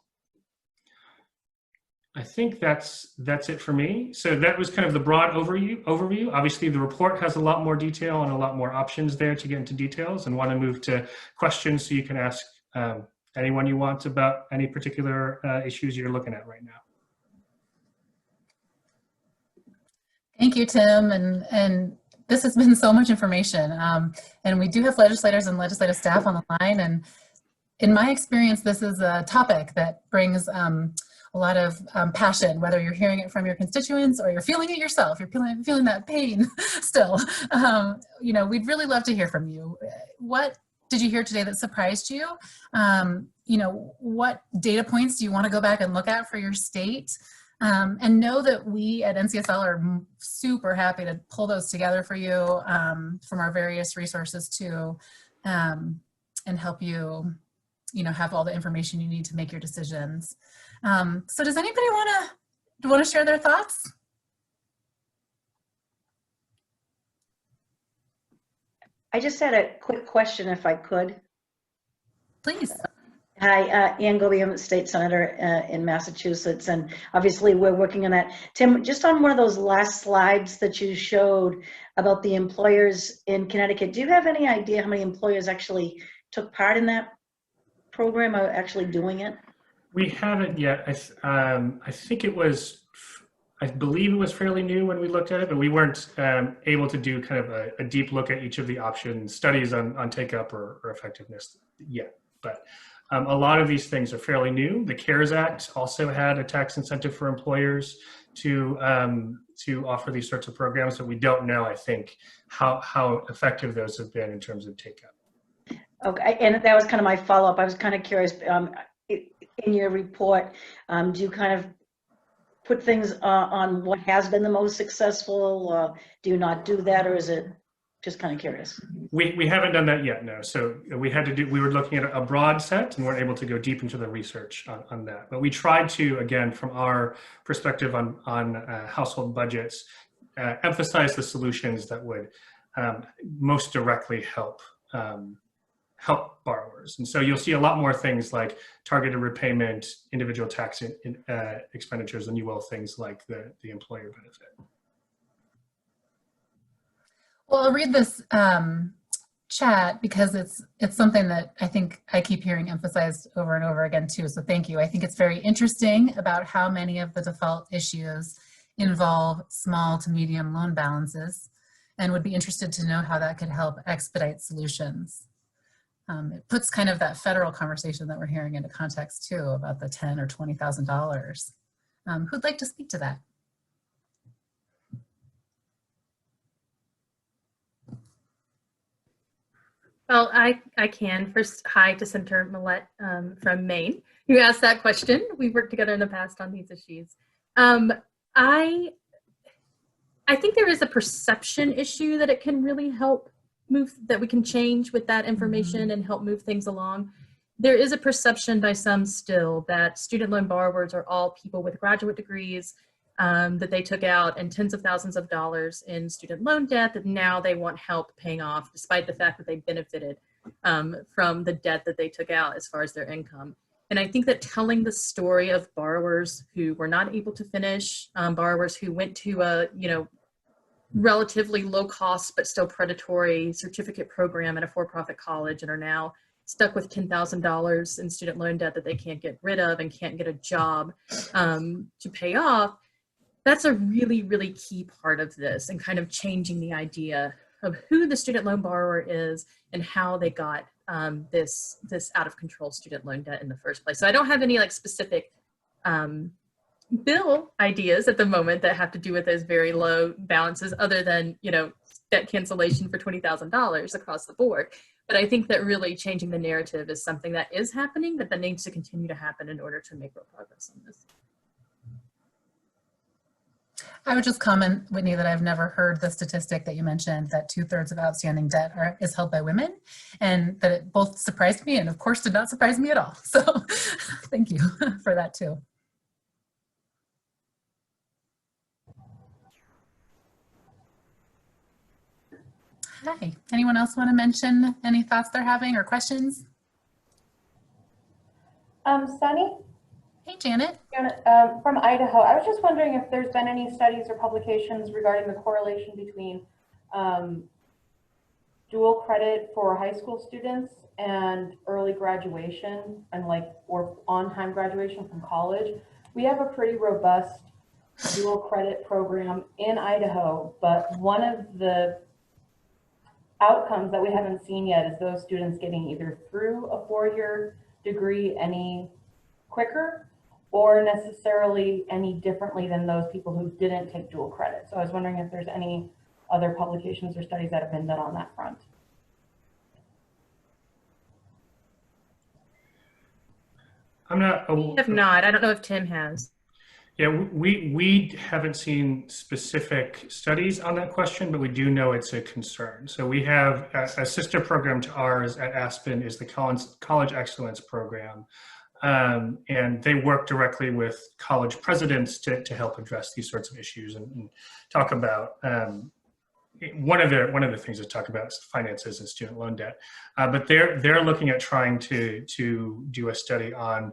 I think that's it for me. So that was kind of the broad overview. Obviously, the report has a lot more detail and a lot more options there to get into details, and want to move to questions so you can ask anyone you want about any particular issues you're looking at right now. Thank you, Tim. And this has been so much information. And we do have legislators and legislative staff on the line. And in my experience, this is a topic that brings a lot of passion, whether you're hearing it from your constituents or you're feeling it yourself, you're feeling that pain still. You know, we'd really love to hear from you. What did you hear today that surprised you? You know, what data points do you want to go back and look at for your state? And know that we at NCSL are super happy to pull those together for you from our various resources too, and help you, have all the information you need to make your decisions. So does anybody want to share their thoughts? I just had a quick question, if I could. Please. Hi, Ann Goby, I'm a state senator in Massachusetts, and obviously we're working on that. Tim, just on one of those last slides that you showed about the employers in Connecticut, do you have any idea how many employers actually took part in that program or actually doing it? We haven't yet. I think it was, I believe it was fairly new when we looked at it, but we weren't able to do kind of a deep look at each of the options, studies on take-up or effectiveness yet. But a lot of these things are fairly new. The CARES Act also had a tax incentive for employers to offer these sorts of programs, but we don't know, I think, how effective those have been in terms of take-up. Okay, and that was kind of my follow-up. I was kind of curious, in your report, do you kind of put things on what has been the most successful? Do you not do that, or is it just kind of curious? We haven't done that yet, no. So we were looking at a broad set and weren't able to go deep into the research on that. But we tried to, again, from our perspective on household budgets, emphasize the solutions that would most directly help borrowers. And so you'll see a lot more things like targeted repayment, individual tax expenditures than you will things like the employer benefit. Well, I'll read this chat because it's something that I think I keep hearing emphasized over and over again too. So thank you. I think it's very interesting about how many of the default issues involve small to medium loan balances, and would be interested to know how that could help expedite solutions. It puts kind of that federal conversation that we're hearing into context too about the $10,000 or $20,000. Who'd like to speak to that? Well, I can. First, hi to Senator Millett from Maine, who asked that question. We've worked together in the past on these issues. I think there is a perception issue that it can really help move, that we can change with that information and help move things along. There is a perception by some still that student loan borrowers are all people with graduate degrees that they took out and tens of thousands of dollars in student loan debt that now they want help paying off, despite the fact that they benefited from the debt that they took out as far as their income. And I think that telling the story of borrowers who were not able to finish, borrowers who went to a relatively low cost but still predatory certificate program at a for-profit college and are now stuck with $10,000 in student loan debt that they can't get rid of and can't get a job to pay off, that's a really, really key part of this and kind of changing the idea of who the student loan borrower is and how they got this out of control student loan debt in the first place. So I don't have any like specific bill ideas at the moment that have to do with those very low balances other than, debt cancellation for $20,000 across the board. But I think that really changing the narrative is something that is happening, but that needs to continue to happen in order to make real progress on this. I would just comment, Whitney, that I've never heard the statistic that you mentioned that 2/3 of outstanding debt is held by women, and that it both surprised me and of course did not surprise me at all. So thank you for that too. Hi, anyone else want to mention any thoughts they're having or questions? Sunny? Hey, Janet. From Idaho. I was just wondering if there's been any studies or publications regarding the correlation between dual credit for high school students and early graduation and or on-time graduation from college. We have a pretty robust dual credit program in Idaho, but one of the outcomes that we haven't seen yet is those students getting either through a 4-year degree any quicker or necessarily any differently than those people who didn't take dual credit. So I was wondering if there's any other publications or studies that have been done on that front. We have not. I don't know if Tim has. Yeah, we haven't seen specific studies on that question, but we do know it's a concern. So we have a sister program to ours at Aspen is the College Excellence Program. And they work directly with college presidents to help address these sorts of issues and talk about one of the things to talk about is finances and student loan debt, but they're looking at trying to do a study on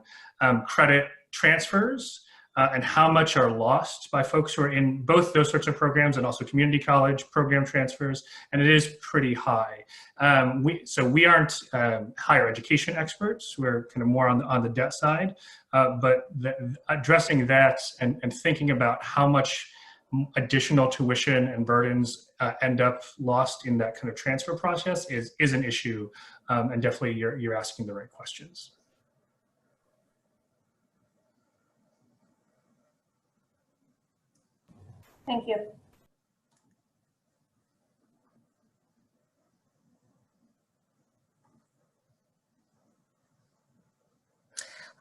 credit transfers and how much are lost by folks who are in both those sorts of programs and also community college program transfers, and it is pretty high. We aren't higher education experts. We're kind of more on the debt side, but addressing that and thinking about how much additional tuition and burdens end up lost in that kind of transfer process is an issue, and definitely you're asking the right questions. Thank you.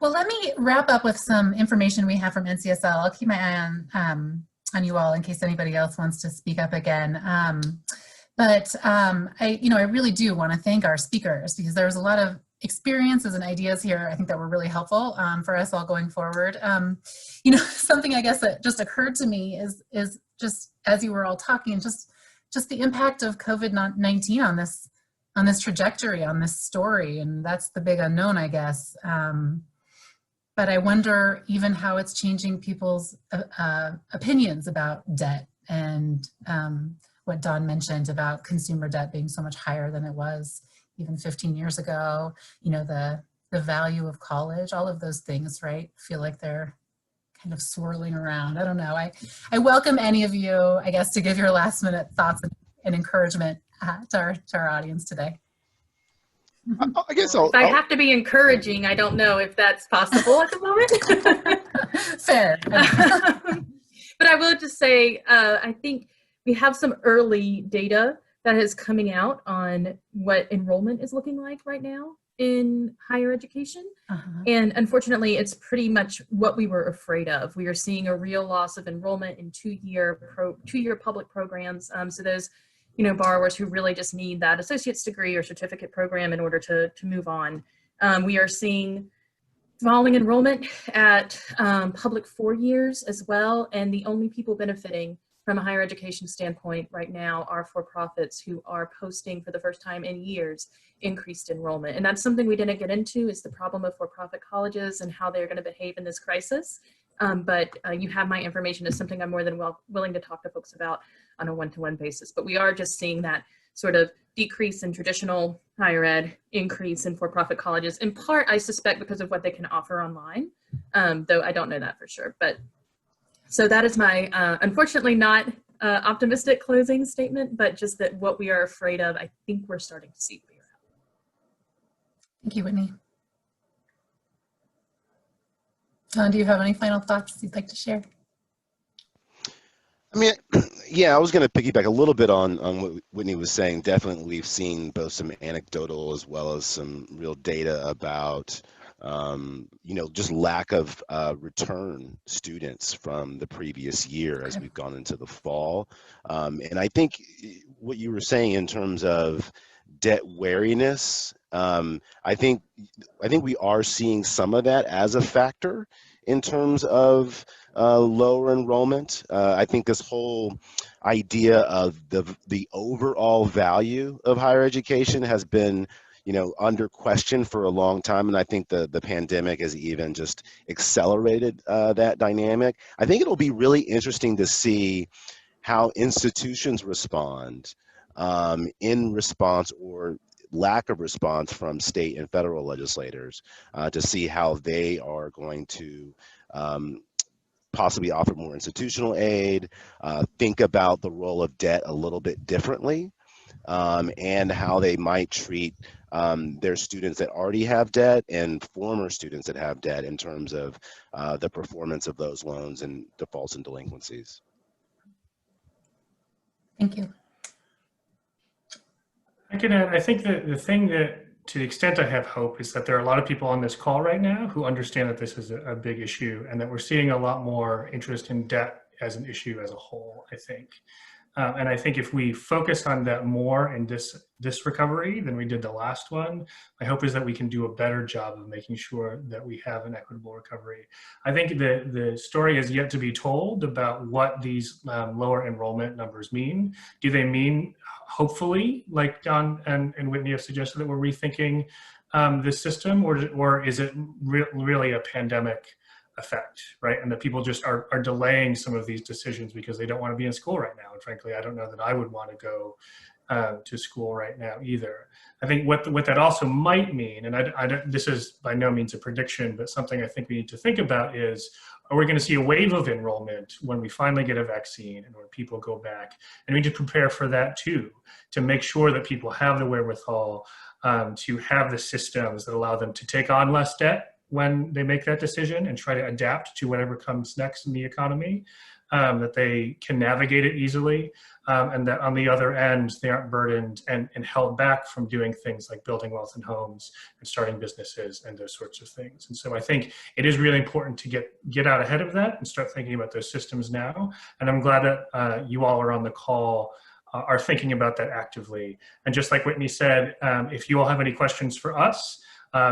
Well, let me wrap up with some information we have from NCSL. I'll keep my eye on you all in case anybody else wants to speak up again. I really do want to thank our speakers because there was a lot of experiences and ideas here I think that were really helpful for us all going forward. Something I guess that just occurred to me is just as you were all talking, just the impact of COVID-19 on this trajectory, on this story, and that's the big unknown, I guess. But I wonder even how it's changing people's opinions about debt and what Don mentioned about consumer debt being so much higher than it was even 15 years ago. The value of college, all of those things, right? Feel like they're kind of swirling around. I don't know. I welcome any of you, I guess, to give your last minute thoughts and encouragement to our audience today. I guess if I have to be encouraging, I don't know if that's possible at the moment. Fair. But I will just say, I think we have some early data that is coming out on what enrollment is looking like right now in higher education. And unfortunately, it's pretty much what we were afraid of. We are seeing a real loss of enrollment in two-year public programs. So those borrowers who really just need that associate's degree or certificate program in order to move on. We are seeing falling enrollment at public 4 years as well, and the only people benefiting from a higher education standpoint right now are for-profits who are posting for the first time in years increased enrollment. And that's something we didn't get into, is the problem of for-profit colleges and how they're going to behave in this crisis. But you have my information. Is something I'm more than willing to talk to folks about on a one-to-one basis. But we are just seeing that sort of decrease in traditional higher ed, increase in for-profit colleges, in part, I suspect, because of what they can offer online, though I don't know that for sure. But so that is my, unfortunately not optimistic closing statement, but just that what we are afraid of, I think we're starting to see clear out. Thank you, Whitney. Don, do you have any final thoughts you'd like to share? I mean, yeah, I was going to piggyback a little bit on what Whitney was saying. Definitely, we've seen both some anecdotal as well as some real data about, just lack of return students from the previous year as we've gone into the fall. And I think what you were saying in terms of debt wariness, I think we are seeing some of that as a factor in terms of lower enrollment. I think this whole idea of the overall value of higher education has been, under question for a long time, and I think the pandemic has even just accelerated that dynamic. I think it'll be really interesting to see how institutions respond in response or lack of response from state and federal legislators to see how they are going to possibly offer more institutional aid, think about the role of debt a little bit differently, and how they might treat their students that already have debt and former students that have debt in terms of the performance of those loans and defaults and delinquencies. Thank you. I can add, I think that the thing that, to the extent I have hope, is that there are a lot of people on this call right now who understand that this is a big issue and that we're seeing a lot more interest in debt as an issue as a whole, I think. And I think if we focus on that more in this recovery than we did the last one, my hope is that we can do a better job of making sure that we have an equitable recovery. I think the story is yet to be told about what these lower enrollment numbers mean. Do they mean, hopefully, like Don and Whitney have suggested, that we're rethinking this system, or is it really a pandemic effect, right? And that people just are delaying some of these decisions because they don't want to be in school right now. And frankly, I don't know that I would want to go to school right now either. I think what that also might mean, and this is by no means a prediction, but something I think we need to think about is, are we going to see a wave of enrollment when we finally get a vaccine and when people go back? And we need to prepare for that too, to make sure that people have the wherewithal to have the systems that allow them to take on less debt when they make that decision and try to adapt to whatever comes next in the economy, that they can navigate it easily, and that on the other end, they aren't burdened and held back from doing things like building wealth in homes and starting businesses and those sorts of things. And so I think it is really important to get out ahead of that and start thinking about those systems now. And I'm glad that you all are on the call, are thinking about that actively. And just like Whitney said, if you all have any questions for us,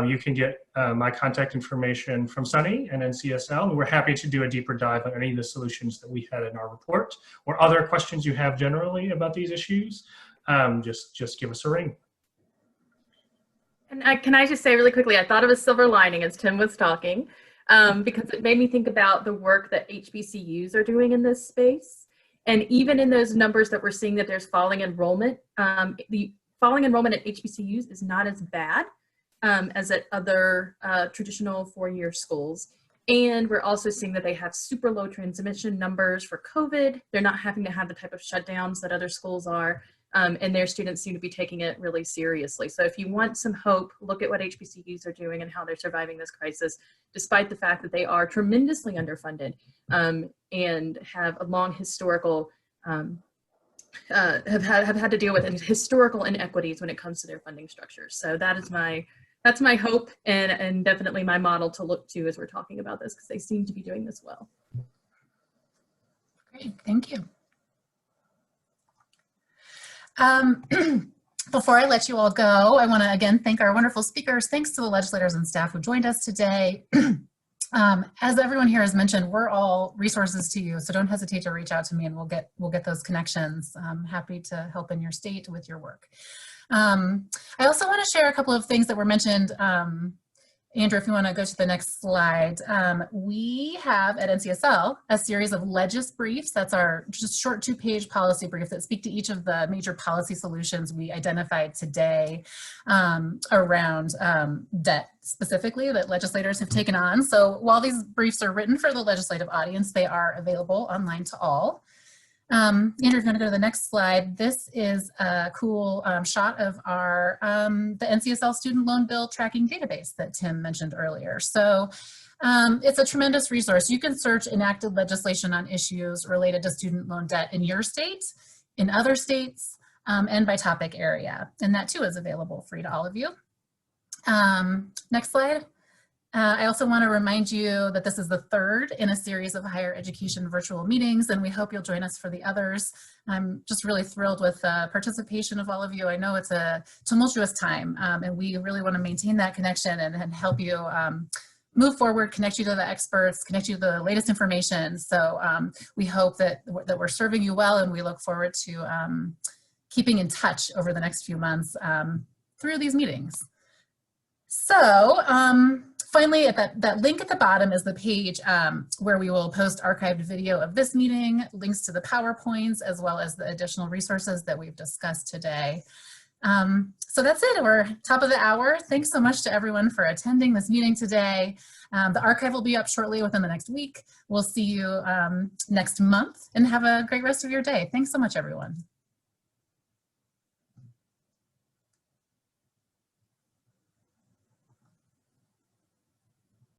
you can get my contact information from Sunny and NCSL. And we're happy to do a deeper dive on any of the solutions that we had in our report, or other questions you have generally about these issues. Just give us a ring. And can I just say really quickly, I thought of a silver lining as Tim was talking, because it made me think about the work that HBCUs are doing in this space. And even in those numbers that we're seeing that there's falling enrollment, the falling enrollment at HBCUs is not as bad as at other traditional four-year schools. And we're also seeing that they have super low transmission numbers for COVID. They're not having to have the type of shutdowns that other schools are. And their students seem to be taking it really seriously. So if you want some hope, look at what HBCUs are doing and how they're surviving this crisis, despite the fact that they are tremendously underfunded and have a long historical, have had to deal with historical inequities when it comes to their funding structures. So that's my hope and definitely my model to look to as we're talking about this, because they seem to be doing this well. Great, thank you. Before I let you all go, I want to again thank our wonderful speakers. Thanks to the legislators and staff who joined us today. As everyone here has mentioned, we're all resources to you, so don't hesitate to reach out to me and we'll get those connections. I'm happy to help in your state with your work. I also want to share a couple of things that were mentioned. Andrew, if you want to go to the next slide. We have at NCSL a series of Legis briefs. That's our just short 2-page policy brief that speak to each of the major policy solutions we identified today around debt specifically that legislators have taken on. So while these briefs are written for the legislative audience, they are available online to all. Andrew, if you want to go to the next slide, this is a cool shot of our the NCSL student loan bill tracking database that Tim mentioned earlier. So it's a tremendous resource. You can search enacted legislation on issues related to student loan debt in your state, in other states, and by topic area. And that too is available free to all of you. Next slide. I also want to remind you that this is the third in a series of higher education virtual meetings, and we hope you'll join us for the others. I'm just really thrilled with the participation of all of you. I know it's a tumultuous time, and we really want to maintain that connection and help you move forward, connect you to the experts, connect you to the latest information. So we hope that we're serving you well, and we look forward to keeping in touch over the next few months through these meetings. So, finally, at that link at the bottom is the page where we will post archived video of this meeting, links to the PowerPoints, as well as the additional resources that we've discussed today. So that's it. We're top of the hour. Thanks so much to everyone for attending this meeting today. The archive will be up shortly within the next week. We'll see you next month, and have a great rest of your day. Thanks so much, everyone.